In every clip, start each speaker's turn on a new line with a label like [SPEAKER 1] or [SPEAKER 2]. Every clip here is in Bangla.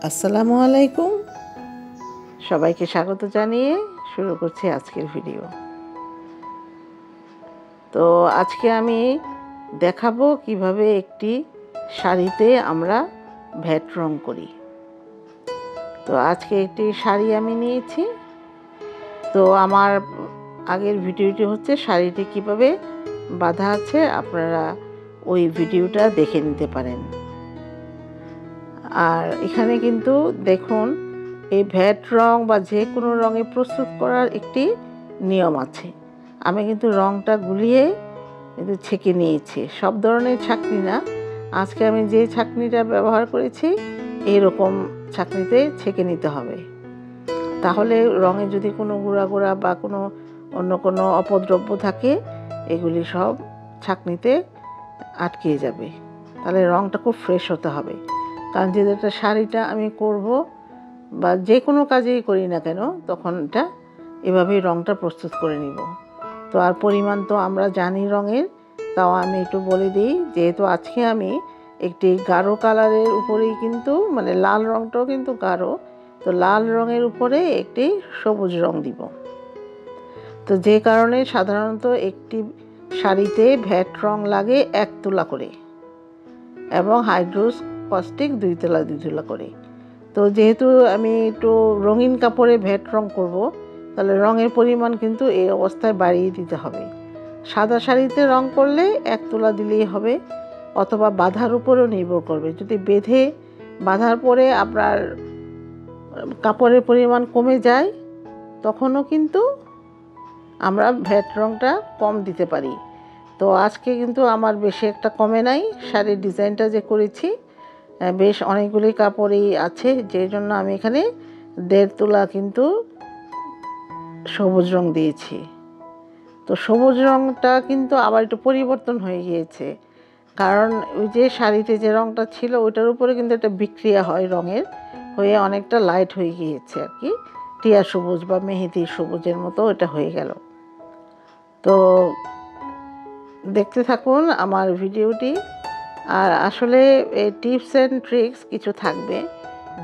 [SPEAKER 1] আসসালামু আলাইকুম, সবাইকে স্বাগত জানিয়ে শুরু করছি আজকের ভিডিও। তো আজকে আমি দেখাবো কিভাবে একটি শাড়িতে আমরা ভ্যাট রং করি। তো আজকে একটি শাড়ি আমি নিয়েছি। তো আমার আগের ভিডিওটি হচ্ছে শাড়িটি কিভাবে বাঁধা আছে, আপনারা ওই ভিডিওটা দেখে নিতে পারেন। আর এখানে কিন্তু দেখুন, এই ভ্যাট রং বা যে কোনো রঙে প্রস্তুত করার একটি নিয়ম আছে। আমি কিন্তু রংটা গুলিয়ে কিন্তু ছেঁকে নিয়েছি, সব ধরনের ছাঁকনি না। আজকে আমি যে ছাঁকনিটা ব্যবহার করেছি এইরকম ছাঁকনিতে ছেঁকে নিতে হবে, তাহলে রঙে যদি কোনো গুঁড়া গুঁড়া বা কোনো অন্য কোনো অপদ্রব্য থাকে এগুলি সব ছাঁকনিতে আটকে যাবে। তাহলে রঙটা খুব ফ্রেশ হতে হবে। কারণ যেটা শাড়িটা আমি করব বা যে কোনো কাজেই করি না কেন, তখন এটা এভাবেই রঙটা প্রস্তুত করে নিব। তো আর পরিমাণ তো আমরা জানি রঙের, তাও আমি একটু বলে দিই। যেহেতু আজকে আমি একটি গাঢ় কালারের উপরেই কিন্তু মানে লাল রঙটাও কিন্তু গাঢ়, তো লাল রঙের উপরে একটি সবুজ রং দিব। তো যে কারণে সাধারণত একটি শাড়িতে ভ্যাট রং লাগে 1 তোলা করে এবং হাইড্রোস কস্টিক 2 তোলা করে। তো যেহেতু আমি একটু রঙিন কাপড়ে ভ্যাট রং করব, তাহলে রঙের পরিমাণ কিন্তু এই অবস্থায় বাড়িয়ে দিতে হবে। সাদা শাড়িতে রং করলে 1 তোলা দিলেই হবে, অথবা বাঁধার উপরেও নির্ভর করবে। যদি বেঁধে বাঁধার পরে আপনার কাপড়ের পরিমাণ কমে যায়, তখনও কিন্তু আমরা ভ্যাট রংটা কম দিতে পারি। তো আজকে কিন্তু আমার বেশি একটা কমে নাই। শাড়ির ডিজাইনটা যে করেছি বেশ অনেকগুলি কাপড়ই আছে, যে জন্য আমি এখানে 1.5 তোলা কিন্তু সবুজ রং দিয়েছি। তো সবুজ রংটা কিন্তু আবার একটু পরিবর্তন হয়ে গিয়েছে, কারণ ওই যে শাড়িতে যে রংটা ছিল ওইটার উপরে কিন্তু একটা বিক্রিয়া হয় রঙের, হয়ে অনেকটা লাইট হয়ে গিয়েছে আর কি, টিয়া সবুজ বা মেহেদি সবুজের মতো এটা হয়ে গেল। তো দেখতে থাকুন আমার ভিডিওটি। আর আসলে টিপস অ্যান্ড ট্রিক্স কিছু থাকবে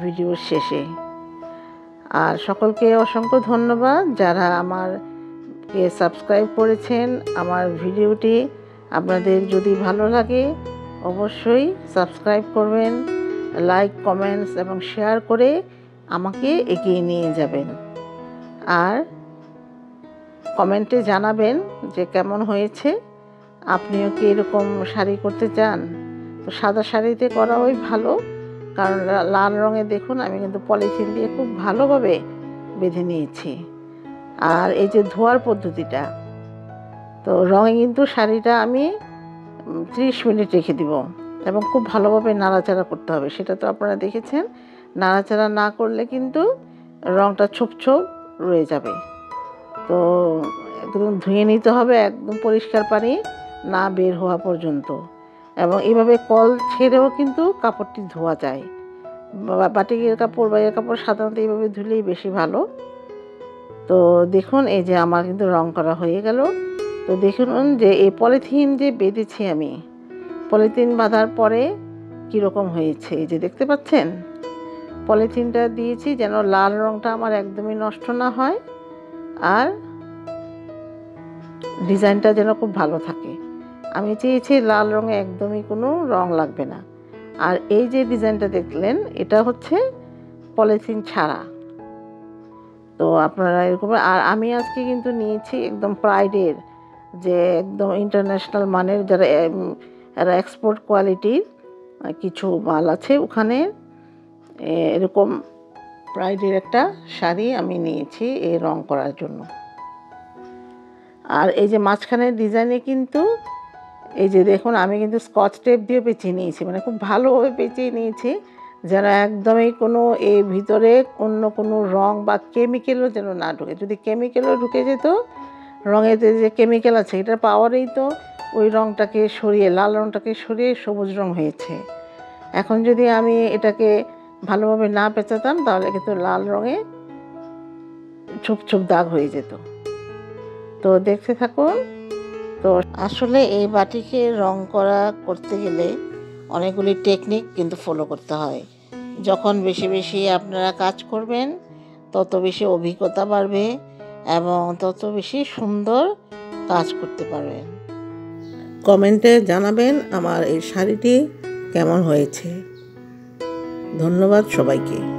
[SPEAKER 1] ভিডিওর শেষে। আর সকলকে অসংখ্য ধন্যবাদ যারা আমারকে সাবস্ক্রাইব করেছেন। আমার ভিডিওটি আপনাদের যদি ভালো লাগে অবশ্যই সাবস্ক্রাইব করবেন, লাইক, কমেন্টস এবং শেয়ার করে আমাকে এগিয়ে নিয়ে যাবেন। আর কমেন্টে জানাবেন যে কেমন হয়েছে, আপনিও কি এরকম শাড়ি করতে চান? তো সাদা শাড়িতে করাই ভালো, কারণ লাল রঙে দেখুন আমি কিন্তু পলিথিন দিয়ে খুব ভালোভাবে বেঁধে নিয়েছি। আর এই যে ধোয়ার পদ্ধতিটা, তো রঙে কিন্তু শাড়িটা আমি 30 মিনিট রেখে দিব এবং খুব ভালোভাবে নাড়াচাড়া করতে হবে। সেটা তো আপনারা দেখেছেন, নাড়াচাড়া না করলে কিন্তু রঙটা ছোপ ছোপ রয়ে যাবে। তো একদম ধুয়ে নিতে হবে, একদম পরিষ্কার পানি না বের হওয়া পর্যন্ত। এবং এইভাবে কল ছেড়েও কিন্তু কাপড়টি ধোয়া যায়। বাটিকের কাপড় বা এর কাপড় সাধারণত এইভাবে ধুলেই বেশি ভালো। তো দেখুন এই যে আমার কিন্তু রং করা হয়ে গেল। তো দেখুন যে এই পলিথিন যে বেঁধেছি আমি, পলিথিন বাঁধার পরে কীরকম হয়েছে, এই যে দেখতে পাচ্ছেন পলিথিনটা দিয়েছি যেন লাল রংটা আমার একদমই নষ্ট না হয়, আর ডিজাইনটা যেন খুব ভালো থাকে। আমি চেয়েছি লাল রঙে একদমই কোনো রং লাগবে না। আর এই যে ডিজাইনটা দেখলেন এটা হচ্ছে পলিথিন ছাড়া। তো আপনারা এরকম, আর আমি আজকে কিন্তু নিয়েছি একদম প্রাইডের, যে একদম ইন্টারন্যাশনাল মানের, যারা এরা এক্সপোর্ট কোয়ালিটির কিছু মাল আছে ওখানে, এরকম প্রাইডের একটা শাড়ি আমি নিয়েছি এই রং করার জন্য। আর এই যে মাঝখানের ডিজাইনে কিন্তু এই যে দেখুন আমি কিন্তু স্কচ টেপ দিয়ে পেঁচিয়ে নিয়েছি, মানে খুব ভালোভাবে পেঁচিয়ে নিয়েছি যেন একদমই কোনো এর ভিতরে অন্য কোনো রং বা কেমিক্যালও যেন না ঢুকে। যদি কেমিক্যালও ঢুকে যেত, রঙেতে যে কেমিক্যাল আছে এটার পাওয়ারেই তো ওই রঙটাকে সরিয়ে, লাল রঙটাকে সরিয়ে সবুজ রং হয়েছে। এখন যদি আমি এটাকে ভালোভাবে না পেঁচাতাম তাহলে কিন্তু লাল রঙে ছোপ ছোপ দাগ হয়ে যেত। তো দেখতে থাকুন। তো আসলে এই বাটিকে রং করতে গেলে অনেকগুলি টেকনিক কিন্তু ফলো করতে হয়। যখন বেশি বেশি আপনারা কাজ করবেন তত বেশি অভিজ্ঞতা বাড়বে এবং তত বেশি সুন্দর কাজ করতে পারবেন। কমেন্টে জানাবেন আমার এই শাড়িটি কেমন হয়েছে। ধন্যবাদ সবাইকে।